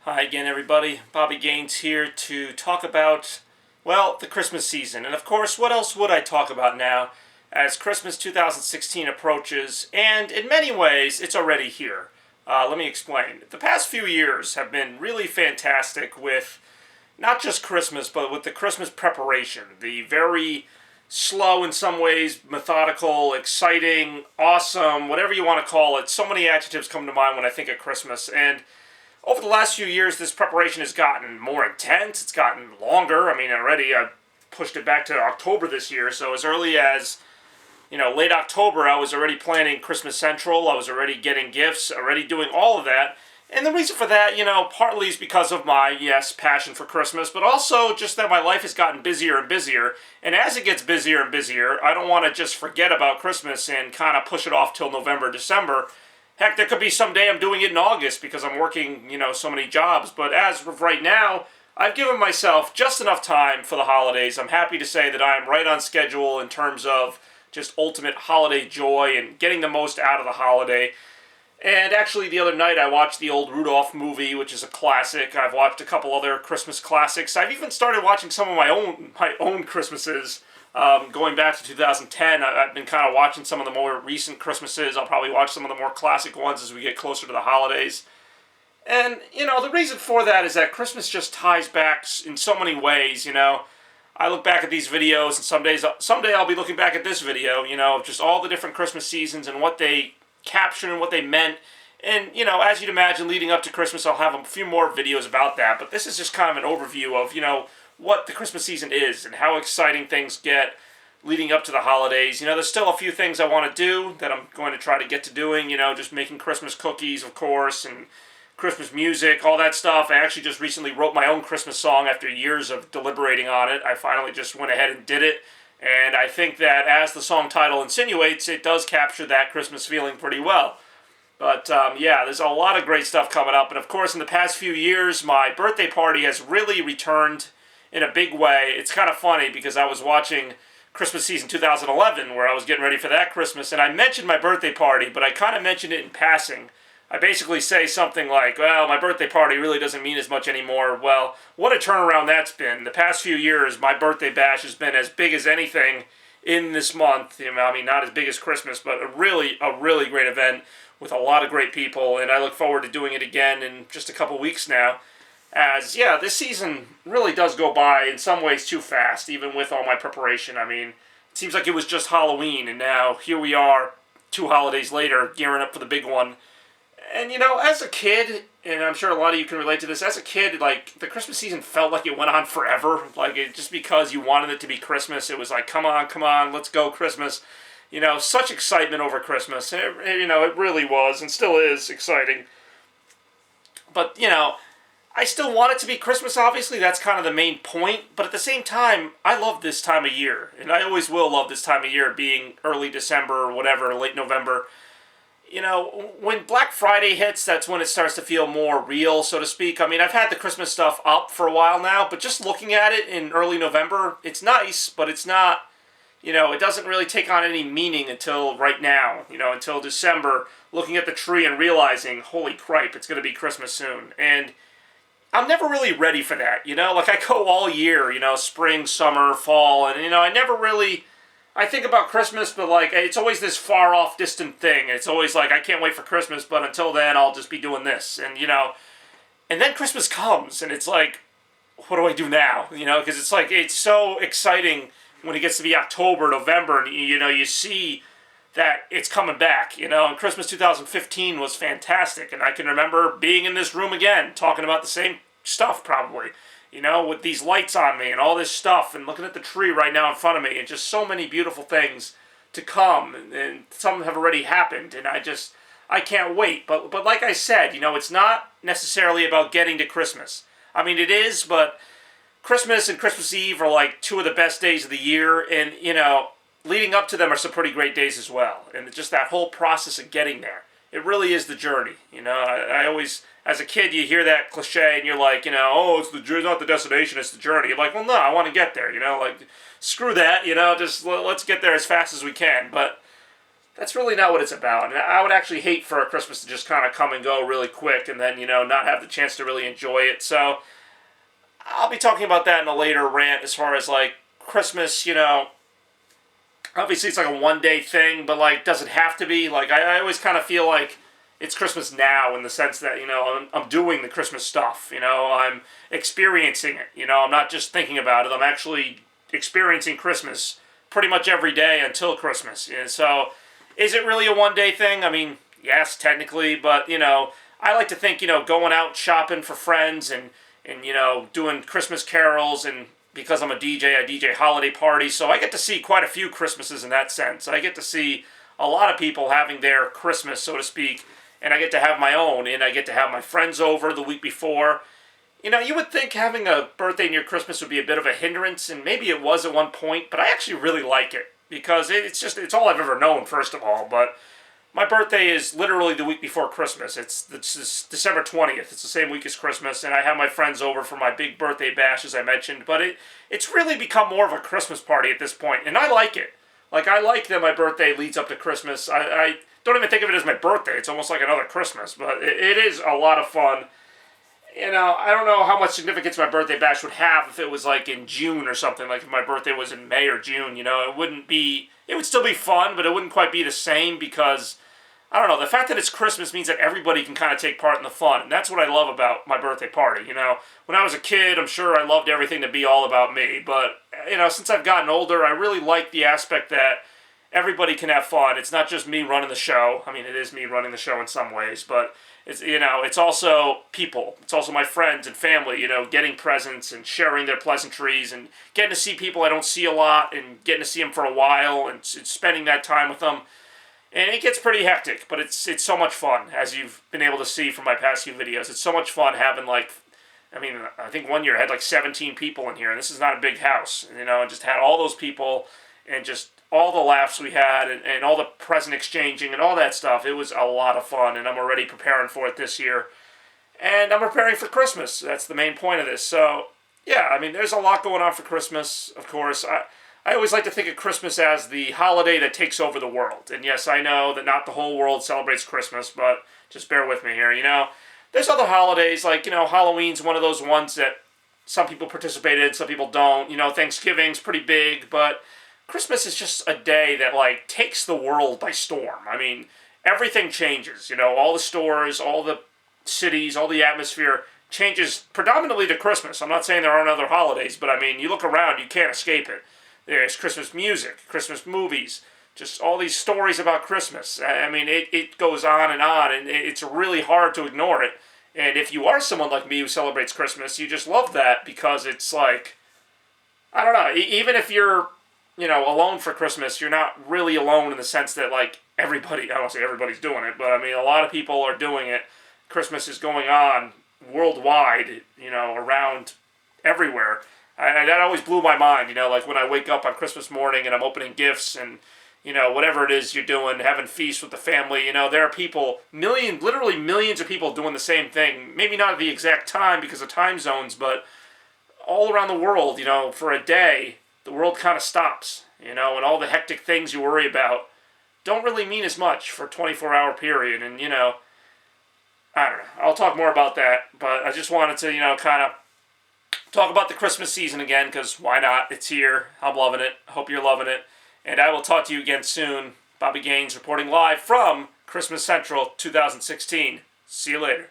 Hi again, everybody. Bobby Gaines here to talk about, well, the Christmas season. And of course, what else would I talk about now as Christmas 2016 approaches? And in many ways, it's already here. Let me explain. The past few years have been really fantastic with not just Christmas, but with the Christmas preparation. The very slow, in some ways, methodical, exciting, awesome, whatever you want to call it. So many adjectives come to mind when I think of Christmas. And over the last few years, this preparation has gotten more intense. It's gotten longer. I mean, already I pushed it back to October this year. So as early as, late October, I was already planning Christmas Central. I was already getting gifts, already doing all of that. And the reason for that, partly is because of my, yes, passion for Christmas, but also just that my life has gotten busier and busier. And as it gets busier and busier, I don't want to just forget about Christmas and kind of push it off till November, December. Heck, there could be some day I'm doing it in August because I'm working, so many jobs. But as of right now, I've given myself just enough time for the holidays. I'm happy to say that I am right on schedule in terms of just ultimate holiday joy and getting the most out of the holiday. And actually, the other night I watched the old Rudolph movie, which is a classic. I've watched a couple other Christmas classics. I've even started watching some of my own Christmases. Going back to 2010, I've been kind of watching some of the more recent Christmases. I'll probably watch some of the more classic ones as we get closer to the holidays. And, the reason for that is that Christmas just ties back in so many ways, I look back at these videos, and someday I'll be looking back at this video, of just all the different Christmas seasons and what they captured and what they meant. And, as you'd imagine, leading up to Christmas, I'll have a few more videos about that. But this is just kind of an overview of, what the Christmas season is and how exciting things get leading up to the holidays. There's still a few things I want to do that I'm going to try to get to doing, just making Christmas cookies, of course, and Christmas music, all that stuff. I actually just recently wrote my own Christmas song after years of deliberating on it. I finally just went ahead and did it. And I think that, as the song title insinuates, it does capture that Christmas feeling pretty well. But, there's a lot of great stuff coming up. And, of course, in the past few years, my birthday party has really returned in a big way. It's kind of funny because I was watching Christmas season 2011 where I was getting ready for that Christmas, and I mentioned my birthday party, but I kind of mentioned it in passing. I basically say something like, well, my birthday party really doesn't mean as much anymore. Well, what a turnaround that's been. The past few years, my birthday bash has been as big as anything in this month. Not as big as Christmas, but a really great event with a lot of great people, and I look forward to doing it again in just a couple weeks now. This season really does go by in some ways too fast, even with all my preparation. It seems like it was just Halloween, and now here we are, 2 holidays later, gearing up for the big one. And, as a kid, and I'm sure a lot of you can relate to this, as a kid, the Christmas season felt like it went on forever. Just because you wanted it to be Christmas, it was like, come on, let's go Christmas. Such excitement over Christmas. It really was, and still is, exciting. But, I still want it to be Christmas, obviously. That's kind of the main point. But at the same time, I love this time of year. And I always will love this time of year, being early December or whatever, late November. When Black Friday hits, that's when it starts to feel more real, so to speak. I've had the Christmas stuff up for a while now, but just looking at it in early November, it's nice, but it's not, it doesn't really take on any meaning until right now, until December, looking at the tree and realizing, holy cripe, it's going to be Christmas soon. And I'm never really ready for that, I go all year, spring, summer, fall, and, I never really, I think about Christmas, but, it's always this far-off, distant thing. It's always I can't wait for Christmas, but until then, I'll just be doing this, and, and then Christmas comes, and it's what do I do now, because it's so exciting when it gets to be October, November, and, you see that it's coming back, and Christmas 2015 was fantastic, and I can remember being in this room again, talking about the same stuff, probably, with these lights on me and all this stuff, and looking at the tree right now in front of me, and just so many beautiful things to come, and some have already happened, and I can't wait, but like I said, it's not necessarily about getting to Christmas. It is, but Christmas and Christmas Eve are 2 of the best days of the year, and, leading up to them are some pretty great days as well. And just that whole process of getting there. It really is the journey. I always, as a kid, you hear that cliche and you're like, oh, it's not the destination, it's the journey. You're like, well, no, I want to get there, screw that, just let's get there as fast as we can. But That's really not what it's about. And I would actually hate for a Christmas to just kind of come and go really quick and then, not have the chance to really enjoy it. So I'll be talking about that in a later rant as far as, like, Christmas, obviously it's like a one-day thing, but, like, does it have to be? Like, I always kind of feel like it's Christmas now in the sense that, I'm doing the Christmas stuff, I'm experiencing it, I'm not just thinking about it, I'm actually experiencing Christmas pretty much every day until Christmas. And so, is it really a one-day thing? I mean, yes, technically, but, I like to think, going out shopping for friends and doing Christmas carols, and because I'm a DJ, I DJ holiday parties, so I get to see quite a few Christmases in that sense. I get to see a lot of people having their Christmas, so to speak, and I get to have my own, and I get to have my friends over the week before. You would think having a birthday near Christmas would be a bit of a hindrance, and maybe it was at one point, but I actually really like it, because it's all I've ever known, first of all, but my birthday is literally the week before Christmas. It's December 20th. It's the same week as Christmas, and I have my friends over for my big birthday bash, as I mentioned, but it's really become more of a Christmas party at this point, and I like it. Like, I like that my birthday leads up to Christmas. I don't even think of it as my birthday. It's almost like another Christmas, but it is a lot of fun. I don't know how much significance my birthday bash would have if it was like in June or something, like if my birthday was in May or June, it would still be fun, but it wouldn't quite be the same because, I don't know, the fact that it's Christmas means that everybody can kind of take part in the fun, and that's what I love about my birthday party, When I was a kid, I'm sure I loved everything to be all about me, but, since I've gotten older, I really like the aspect that everybody can have fun. It's not just me running the show. I mean, it is me running the show in some ways, but it's also people. It's also my friends and family, getting presents and sharing their pleasantries and getting to see people I don't see a lot and getting to see them for a while and spending that time with them. And it gets pretty hectic, but it's so much fun, as you've been able to see from my past few videos. It's so much fun having, I think one year I had 17 people in here, and this is not a big house, and just had all those people and just all the laughs we had and all the present exchanging and all that stuff. It was a lot of fun, and I'm already preparing for it this year. And I'm preparing for Christmas. That's the main point of this. So, yeah, there's a lot going on for Christmas, of course. I always like to think of Christmas as the holiday that takes over the world. And yes, I know that not the whole world celebrates Christmas, but just bear with me here, There's other holidays, like, Halloween's one of those ones that some people participate in, some people don't. Thanksgiving's pretty big, but Christmas is just a day that, takes the world by storm. Everything changes, all the stores, all the cities, all the atmosphere changes predominantly to Christmas. I'm not saying there aren't other holidays, but, you look around, you can't escape it. There's Christmas music, Christmas movies, just all these stories about Christmas. It goes on, and it's really hard to ignore it. And if you are someone like me who celebrates Christmas, you just love that because it's like, I don't know, even if you're alone for Christmas, you're not really alone in the sense that, everybody, I don't say everybody's doing it, but, a lot of people are doing it. Christmas is going on worldwide, around everywhere. That always blew my mind, when I wake up on Christmas morning and I'm opening gifts and, whatever it is you're doing, having feasts with the family, there are people, literally millions of people doing the same thing. Maybe not at the exact time because of time zones, but all around the world, for a day, the world kind of stops, and all the hectic things you worry about don't really mean as much for a 24-hour period. And, I don't know. I'll talk more about that, but I just wanted to, kind of talk about the Christmas season again, because why not? It's here. I'm loving it. Hope you're loving it. And I will talk to you again soon. Bobby Gaines reporting live from Christmas Central 2016. See you later.